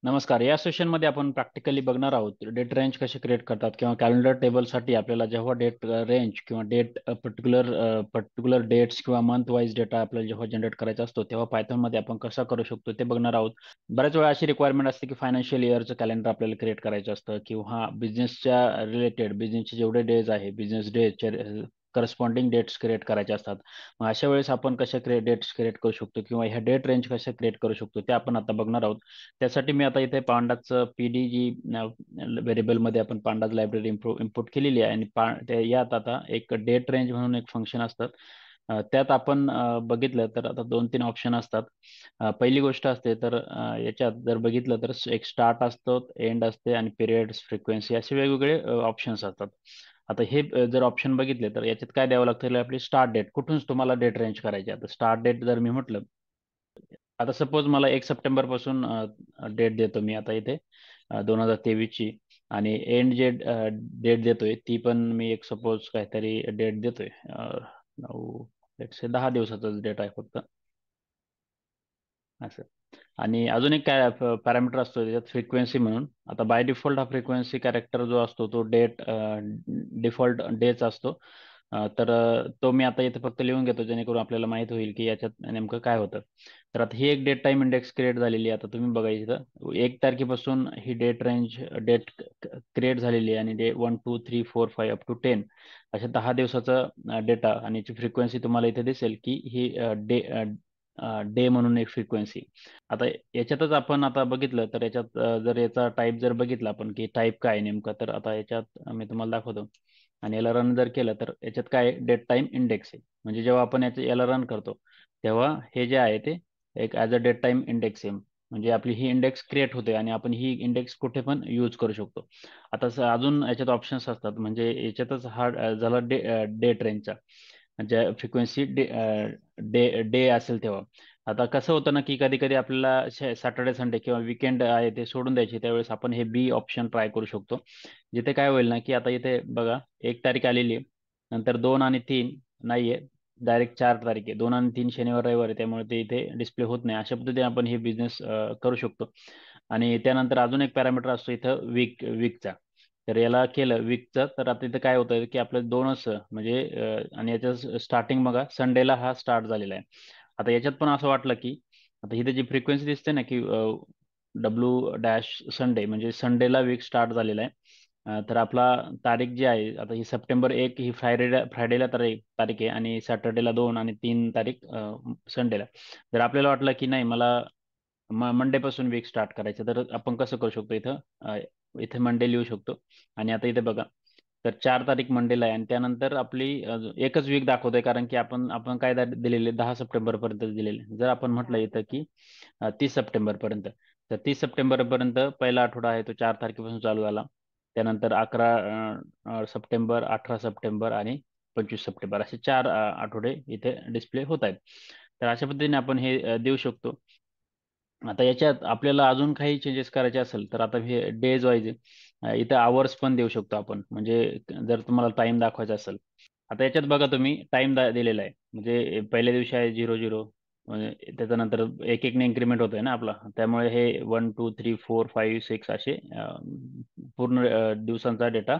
नमस्कार. या सेशनमध्ये आपण प्रॅक्टिकली बघणार आहोत डेट रेंज कसे क्रिएट करतात किंवा कॅलेंडर टेबलसाठी आपल्याला जेव्हा डेट रेंज किंवा डेट पर्टिक्युलर डेट्स किंवा मंथ वाईज डेटा आपल्याला जेव्हा जनरेट करायचा असतो तेव्हा पायथॉनमध्ये आपण कसा करू शकतो ते बघणार आहोत. बऱ्याच वेळा अशी रिक्वायरमेंट असते की फायनान्शियल इयरचं कॅलेंडर आपल्याला क्रिएट करायचं असतं किंवा बिझनेसच्या रिलेटेड बिझनेसचे जेवढे डेज आहे बिझनेस डेजचे करस्पॉन्डिंग डेट्स क्रिएट करायचे असतात. मग अशा वेळेस आपण कशा डेट्स क्रिएट करू शकतो किंवा ह्या डेट रेंज कशा क्रिएट करू शकतो ते आपण आता बघणार आहोत. त्यासाठी मी आता इथे पांडाचं पीडी जी व्हेरिएबलमध्ये आपण पांडाच लायब्ररी इम्पोर्ट केलेली आहे आणि यात आता एक डेट रेंज म्हणून एक फंक्शन असतात. त्यात आपण बघितलं तर आता 2-3 ऑप्शन असतात. पहिली गोष्ट असते तर याच्यात जर बघितलं तर एक स्टार्ट असतो, एंड असते आणि पिरियड्स फ्रिक्वेन्सी असे वेगवेगळे ऑप्शन्स असतात. आता हे जर ऑप्शन बघितले तर याच्यात काय द्यावं लागतं, आपली स्टार्ट डेट कुठून तुम्हाला डेट रेंज करायची. आता स्टार्ट डेट जर मी म्हटलं, आता सपोज मला 1 सप्टेंबर पासून डेट देतो मी आता इथे 2023ची आणि एंड जे डेट देतोय ती पण मी एक सपोज काहीतरी डेट देतोय 10 दिवसाचाच डेट आहे फक्त असं. आणि अजून एक काय पॅरामीटर असतो त्याच्यात फ्रिक्वेन्सी म्हणून. आता बाय डिफॉल्ट हा फ्रिक्वेन्सी कॅरेक्टर जो असतो तो डिफॉल्ट डेच असतो. तो मी आता इथे फक्त लिहून घेतो जेणेकरून आपल्याला माहित होईल की याच्यात नेमकं काय होतं. तर आता ही एक डेट टाइम इंडेक्स क्रिएट झालेली आहे. आता तुम्ही बघा इथं 1 तारखेपासून ही डेट क्रिएट झालेली आहे आणि 1 2 3 4 5 अप टू 10 अशा 10 दिवसाचा डेटा आणि याची फ्रिक्वेन्सी तुम्हाला इथे दिसेल की ही डे म्हणून एक फ्रिक्वेन्सी. आता याच्यातच आपण आता बघितलं तर याच्यात जर याचा टाईप जर बघितला आपण की टाईप काय आहे नेमका, तर आता याच्यात मी तुम्हाला दाखवतो आणि याला रन जर केलं तर याच्यात काय डेट टाइम इंडेक्स आहे. म्हणजे जेव्हा आपण याला रन करतो तेव्हा हे जे आहे ते एक as a date time index आहे. म्हणजे आपली ही इंडेक्स क्रिएट होते आणि आपण ही इंडेक्स कुठे पण यूज करू शकतो. आता अजून याच्यात ऑप्शन्स असतात. म्हणजे याच्यातच हा झाला डेट रेंजचा ज्या फ्रिक्वेन्सी डे डे असेल तेव्हा. आता कसं होतं ना की कधी कधी आपल्याला सॅटर्डे संडे किंवा विकेंड आहे ते सोडून द्यायचे, त्यावेळेस आपण हे बी ऑप्शन ट्राय करू शकतो. जिथे काय होईल ना की आता इथे बघा 1 तारीख आलेली आहे, नंतर 2 आणि 3 नाहीये, डायरेक्ट 4 तारीख आहे. 2 आणि 3 शनिवार रविवार आहे, त्यामुळे ते इथे डिस्प्ले होत नाही. अशा पद्धतीने आपण हे बिझनेस करू शकतो. आणि त्यानंतर अजून एक पॅरामीटर असतो इथं वीकचा. तर याला केलं वीकचं तर आता इथं काय होतं की आपलं दोनच म्हणजे आणि याच्या स्टार्टिंग बघा संडेला हा स्टार्ट झालेला आहे. आता याच्यात पण असं वाटलं की आता इथे जी फ्रिक्वेन्सी दिसते ना की W-संडे म्हणजे संडेला वीक स्टार्ट झालेला आहे. तर आपला तारीख जी आहे आता ही सप्टेंबर 1 ही फ्रायडेला तारीख आहे आणि सॅटर्डेला 2 आणि 3 तारीख संडेला. जर आपल्याला वाटलं की नाही मला मंडे पासून वीक स्टार्ट करायचं तर आपण कसं करू शकतो, इथे मंडे लिहू शकतो. आणि आता इथे बघा तर 4 तारीख मंडेला आहे आणि त्यानंतर आपली एकच वीक दाखवतोय कारण की आपण आपण काय दिलेले 10 सप्टेंबर पर्यंत दिलेले. जर आपण म्हटलं इथं की 30 सप्टेंबर पर्यंत, तर 30 सप्टेंबर पर्यंत पहिला आठवडा आहे तो 4 तारखेपासून चालू झाला. त्यानंतर 11 सप्टेंबर, 18 सप्टेंबर आणि 25 सप्टेंबर असे 4 आठवडे इथे डिस्प्ले होत आहेत. तर अशा पद्धतीने आपण हे देऊ शकतो. आता याच्यात आपल्याला अजून काही चेंजेस करायचे असेल तर आता हे डेज वाईज इथं आवर्स पण देऊ शकतो आपण. म्हणजे जर तुम्हाला टाइम दाखवायचा असेल, आता याच्यात बघा तुम्ही टाइम दिलेला आहे. म्हणजे पहिल्या दिवशी आहे 00, म्हणजे त्याच्यानंतर एक एकने इन्क्रीमेंट होत आहे ना आपला, त्यामुळे हे 1 2 3 4 5 6 असे पूर्ण दिवसांचा डेटा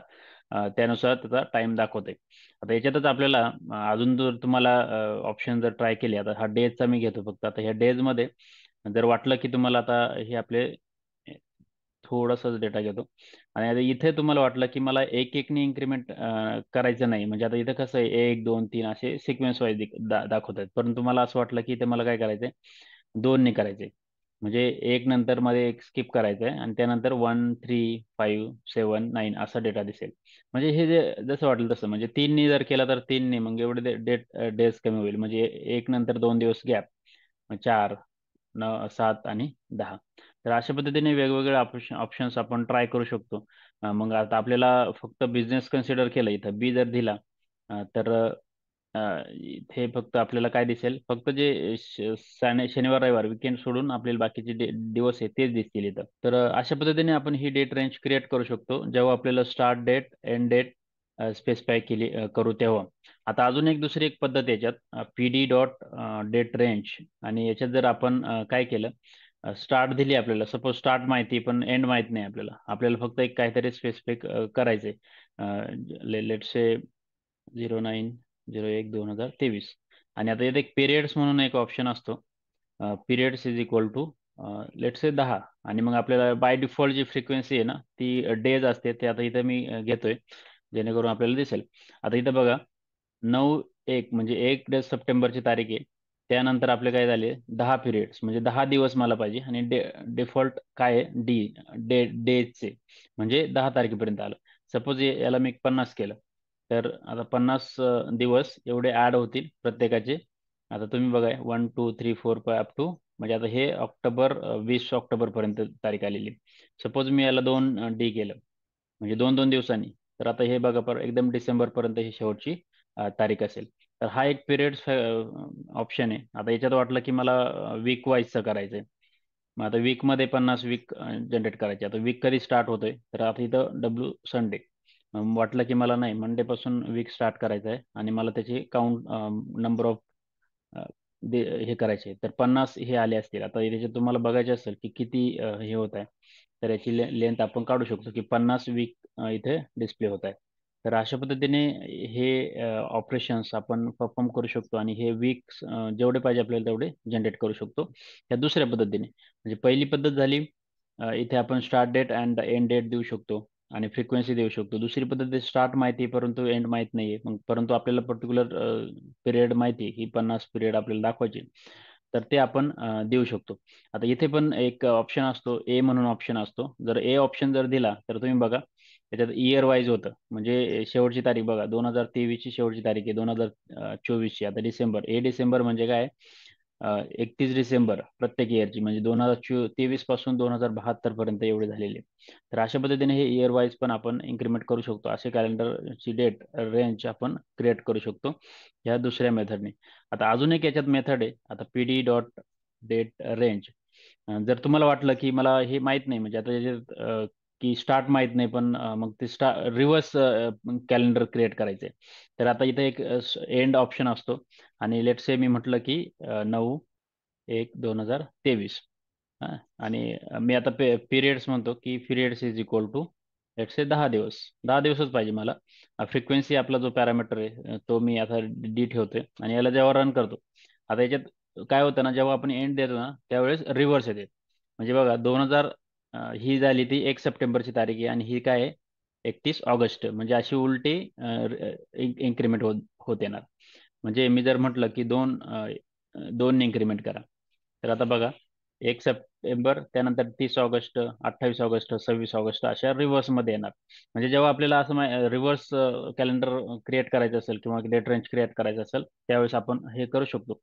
त्यानुसार त्याचा टाइम दाखवते. आता याच्यातच आपल्याला अजून जर तुम्हाला ऑप्शन जर ट्राय केले, आता हा डेजचा मी घेतो फक्त. आता ह्या डेजमध्ये जर वाटलं की तुम्हाला आता हे आपले थोडासाच डेटा घेतो आणि आता इथे तुम्हाला वाटलं की मला एक एकने इन्क्रीमेंट करायचं नाही, म्हणजे आता इथं कसं आहे 1 2 3 असे सिक्वेन्स वाईज दाखवत आहेत, परंतु मला असं वाटलं की इथे मला काय करायचंय, 2 करायचंय. म्हणजे एक नंतर मध्ये एक स्किप करायचंय आणि त्यानंतर 1 3 5 7 9 असा डेटा दिसेल. म्हणजे हे जे जसं वाटलं तसं, म्हणजे 3 जर केलं तर 3 मग एवढे डेज कमी होईल. म्हणजे एक नंतर 2 दिवस गॅप, 4 9 7 आणि 10. तर अशा पद्धतीने वेगवेगळे ऑप्शन्स आपण ट्राय करू शकतो. मग आता आपल्याला फक्त बिझनेस कन्सिडर केलं, इथं बी जर दिला तर इथे फक्त आपल्याला काय दिसेल, फक्त जे शनिवार रविवार विकेंड सोडून आपल्याला बाकीचे दिवस आहेत तेच दिसतील इथं. तर अशा पद्धतीने आपण ही डेट रेंज क्रिएट करू शकतो जेव्हा आपल्याला start date end date specify करू तेव्हा. आता अजून एक दुसरी एक पद्धत याच्यात p d dot date range, आणि याच्यात जर आपण काय केलं स्टार्ट दिली आपल्याला, सपोज स्टार्ट माहिती पण एंड माहित नाही आपल्याला, आपल्याला फक्त एक काहीतरी स्पेसिफिक करायचंय. लेट से 09/01/2023. आणि आता इथे एक पिरियड्स म्हणून एक ऑप्शन असतो. Periods is equal to let say 10. आणि मग आपल्याला बाय डिफॉल्ट जी फ्रिक्वेन्सी आहे ना ती डेज असते, ते आता इथं मी घेतोय जेणेकरून आपल्याला दिसेल. आता इथं बघा, 9/1 म्हणजे 1 सप्टेंबरची तारीख आहे. त्यानंतर आपले काय झाले, 10 पिरियड्स म्हणजे 10 दिवस मला पाहिजे. आणि डिफॉल्ट काय आहे, डेजचे म्हणजे 10 तारखेपर्यंत आलं. सपोज याला मी 50 केलं, तर आता 50 दिवस एवढे ऍड होतील प्रत्येकाचे. आता तुम्ही बघा, 1 2 3 4 5 अप टू, म्हणजे आता हे ऑक्टोबर, 20 ऑक्टोबर पर्यंत तारीख आलेली. सपोज मी याला 2D केलं, म्हणजे 2 2 दिवसांनी. तर आता हे बघा, एकदम डिसेंबर पर्यंत ही शेवटची तारीख असेल. तर हा एक पिरियड ऑप्शन आहे. आता याच्यात वाटलं की मला वीक वाईजचं करायचंय. मग आता वीकमध्ये 50 वीक जनरेट करायचे. आता वीक कधी स्टार्ट होतोय, तर आता इथं संडे. वाटलं की मला नाही, मंडे पासून वीक स्टार्ट करायचं आहे आणि मला त्याची काउंट, नंबर ऑफ हे करायचे. तर 50 हे आले असतील. आता याचे तुम्हाला बघायचे असेल की किती हे होत आहे, तर याची लेंथ आपण काढू शकतो की 50 वीक इथे डिस्प्ले होत आहे. तर अशा पद्धतीने हे ऑपरेशन्स आपण परफॉर्म करू शकतो आणि हे वीक्स जेवढे पाहिजे आपल्याला तेवढे जनरेट करू शकतो या दुसऱ्या पद्धतीने. म्हणजे पहिली पद्धत झाली, इथे आपण start date and end date देऊ शकतो आणि फ्रिक्वेन्सी देऊ शकतो. दुसरी पद्धत स्टार्ट माहिती परंतु एंड माहित नाहीये, मग परंतु आपल्याला पर्टिक्युलर पिरियड माहिती ही 50 पिरियड आपल्याला दाखवायची, तर ते आपण देऊ शकतो. आता इथे पण एक ऑप्शन असतो, ए म्हणून ऑप्शन असतो. जर ए ऑप्शन जर दिला तर तुम्ही बघा, त्याच्यात इयर वाईज होतं. म्हणजे शेवटची तारीख बघा, 2023ची शेवटची तारीख आहे 2024ची. आता डिसेंबर, डिसेंबर म्हणजे काय, 31 डिसेंबर प्रत्येक इयरची, म्हणजे 2023 पासून 2072 पर्यंत एवढे झालेले. तर अशा पद्धतीने हे इयर वाईज पण आपण इन्क्रीमेंट करू शकतो. असे कॅलेंडरची डेट रेंज आपण क्रिएट करू शकतो ह्या दुसऱ्या मेथडने. आता अजून एक याच्यात मेथड आहे, आता PD.date range. जर तुम्हाला वाटलं की मला हे माहित नाही, म्हणजे आता याच्यात की स्टार्ट माहित नाही, पण मग ते रिव्हर्स कॅलेंडर क्रिएट करायचे, तर आता इथे एक एंड ऑप्शन असतो. आणि लेट से मी म्हटलं की 9/1/2023. आणि मी आता पिरियड्स म्हणतो की periods is equal to let say 10 दिवस. 10 दिवसच पाहिजे मला. फ्रिक्वेन्सी आपला जो पॅरामीटर आहे तो मी आता डी ठेवतोय आणि याला जेव्हा रन करतो, आता याच्यात काय होतं ना, जेव्हा आपण एंड देतो ना त्यावेळेस रिव्हर्स येते. म्हणजे बघा, 2000 ही झाली ती 1 सप्टेंबरची तारीख आहे आणि ही काय आहे, 31 ऑगस्ट, म्हणजे अशी उलटी इन्क्रीमेंट होत येणार. म्हणजे मी जर म्हटलं की दोन इन्क्रीमेंट करा, तर आता बघा, 1 सप्टेंबर, त्यानंतर 30 ऑगस्ट, 28 ऑगस्ट, 26 ऑगस्ट अशा रिव्हर्स मध्ये येणार. म्हणजे जेव्हा आपल्याला असं रिव्हर्स कॅलेंडर क्रिएट करायचं असेल किंवा डेट रेंज क्रिएट करायचं असेल, त्यावेळेस आपण हे करू शकतो.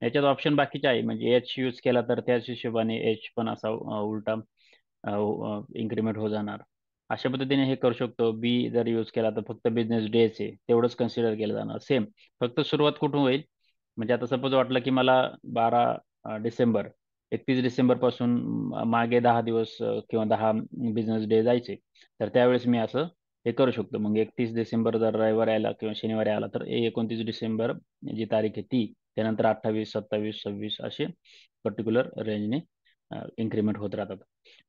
याच्यात ऑप्शन बाकीचे आहे, म्हणजे एच यूज केला तर त्याच हिशोबाने एच पण असा उलटा इन्क्रीमेंट हो जाणार. अशा पद्धतीने हे करू शकतो. बी जर यूज केला तर फक्त बिझनेस डेज आहे तेवढंच कन्सिडर केलं जाणार. सेम, फक्त सुरुवात कुठून होईल, म्हणजे आता सपोज वाटलं की मला 12 डिसेंबर, 31 डिसेंबर पासून मागे 10 दिवस किंवा 10 बिझनेस डे जायचे, तर त्यावेळेस मी असं हे करू शकतो. मग 31 डिसेंबर जर रविवार आला किंवा शनिवारी आला, तर 29 डिसेंबर जी तारीख आहे ती, त्यानंतर 28, 27, 26 असे पर्टिक्युलर रेंजने इन्क्रीमेंट होत राहतात.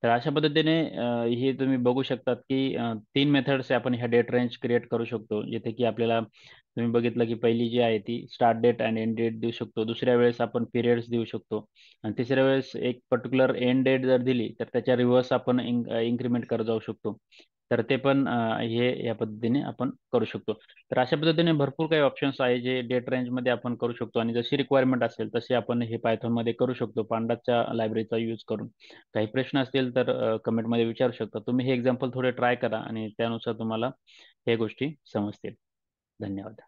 तर अशा पद्धतीने हे तुम्ही बघू शकतात की 3 मेथड्स आपण ह्या डेट रेंज क्रिएट करू शकतो. जिथे की आपल्याला, तुम्ही बघितलं की पहिली जी आहे ती start date and end date देऊ शकतो. दुसऱ्या वेळेस आपण पिरियड्स देऊ शकतो. आणि तिसऱ्या वेळेस एक पर्टिक्युलर एंड डेट जर दिली, तर त्याच्या रिव्हर्स आपण इन्क्रीमेंट करत जाऊ शकतो. तर ते पण हे या पद्धतीने आपण करू शकतो. तर अशा पद्धतीने भरपूर काही ऑप्शन्स आहे जे डेट रेंजमध्ये आपण करू शकतो. आणि जशी रिक्वायरमेंट असेल तसे आपण हे पायथॉनमध्ये करू शकतो, पांडाच्या लायब्ररीचा यूज करून. काही प्रश्न असतील तर कमेंटमध्ये विचारू शकता. तुम्ही हे एक्झाम्पल थोडे ट्राय करा आणि त्यानुसार तुम्हाला हे गोष्टी समजतील. धन्यवाद.